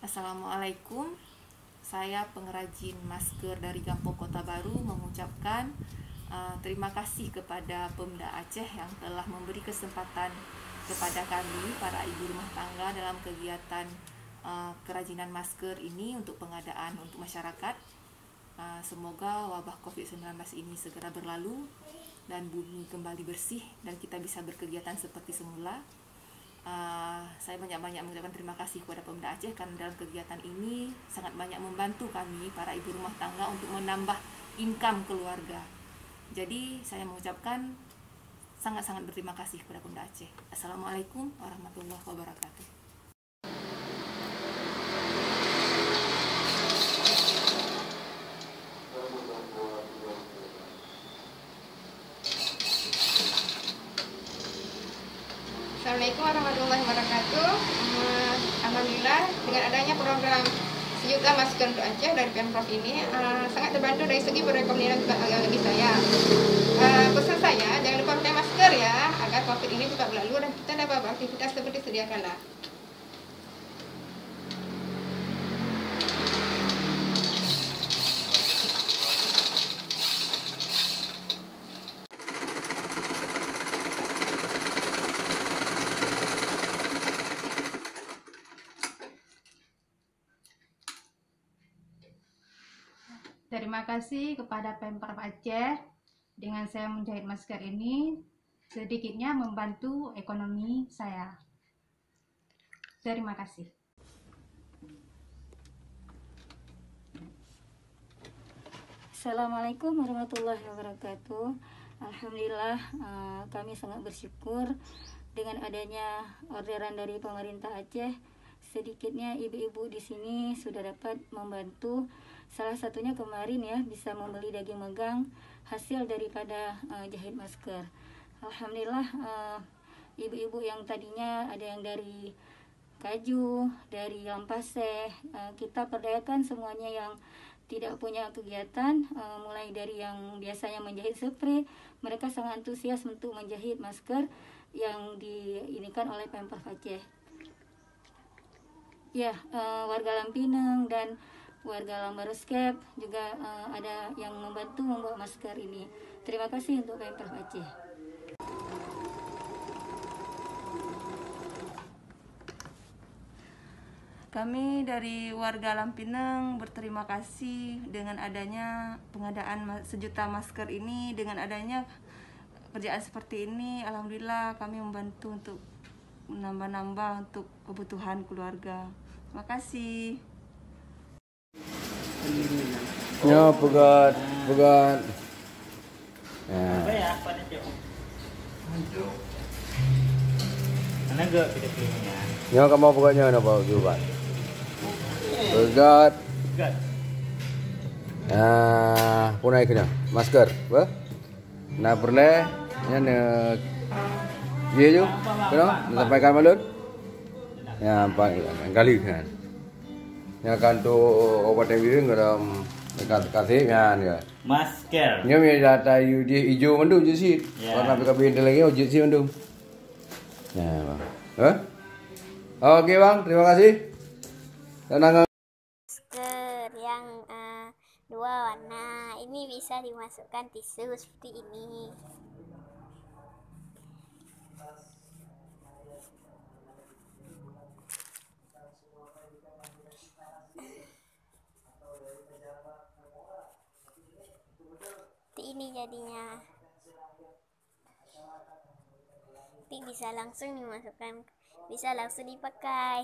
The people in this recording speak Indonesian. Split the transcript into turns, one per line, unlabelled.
Assalamualaikum. Saya pengrajin masker dari Gampong Kota Baru mengucapkan terima kasih kepada Pemda Aceh yang telah memberi kesempatan kepada kami para ibu rumah tangga dalam kegiatan kerajinan masker ini untuk pengadaan untuk masyarakat. Semoga wabah COVID-19 ini segera berlalu dan bumi kembali bersih dan kita bisa berkegiatan seperti semula. Saya banyak-banyak mengucapkan terima kasih kepada Pemda Aceh karena dalam kegiatan ini sangat banyak membantu kami para ibu rumah tangga untuk menambah income keluarga. Jadi saya mengucapkan sangat-sangat berterima kasih kepada Pemda Aceh. Assalamualaikum warahmatullahi wabarakatuh.
Assalamualaikum warahmatullahi wabarakatuh. Alhamdulillah dengan adanya program sejuta masker untuk Aceh dari Pemprov ini sangat terbantu dari segi perekonomian bagi saya. Pesan saya jangan lupa pakai masker ya agar COVID ini cepat berlalu dan kita dapat beraktivitas seperti sedia kala.
Terima kasih kepada Pemprov Aceh. Dengan saya menjahit masker ini, sedikitnya membantu ekonomi saya. Terima kasih.
Assalamualaikum warahmatullahi wabarakatuh. Alhamdulillah, kami sangat bersyukur dengan adanya orderan dari pemerintah Aceh. Sedikitnya ibu-ibu di sini sudah dapat membantu. Salah satunya kemarin ya bisa membeli daging megang hasil daripada jahit masker. Alhamdulillah, ibu-ibu yang tadinya ada yang dari Kaju, dari Lampaseh, kita perdayakan semuanya yang tidak punya kegiatan, mulai dari yang biasanya menjahit spray, mereka sangat antusias untuk menjahit masker yang diinikan oleh Pemprov Aceh. Ya, warga Lampineng dan warga Lambaruskep juga ada yang membantu membuat masker ini. Terima kasih untuk Pemprov Aceh.
Kami dari warga Lampineng berterima kasih dengan adanya pengadaan sejuta masker ini. Dengan adanya kerjaan seperti ini, alhamdulillah kami membantu untuk menambah-nambah untuk kebutuhan keluarga. Terima kasih.
Ya, pegat. Ya.
Mana gak pilih-pilihnya?
Ya, kamu pegatnya apa juga? Pegat.
Gak.
Nah, punai kena masker, apa? Nah, pernah ya nak dia tu, kena sampaikan malun. Ya, kali kan. Ya kan tu obat yang biru dalam kasih kan ya.
Masker.
Nya mi data dia hijau mandu je sih.
Ya.
Warna PKB lagi ojek sih mandu. Ya, Bang. Oke, Bang, terima kasih. Tenang.
Masker yang dua warna ini bisa dimasukkan tisu seperti ini. Seperti ini jadinya. Tapi bisa langsung dimasukkan, bisa langsung dipakai.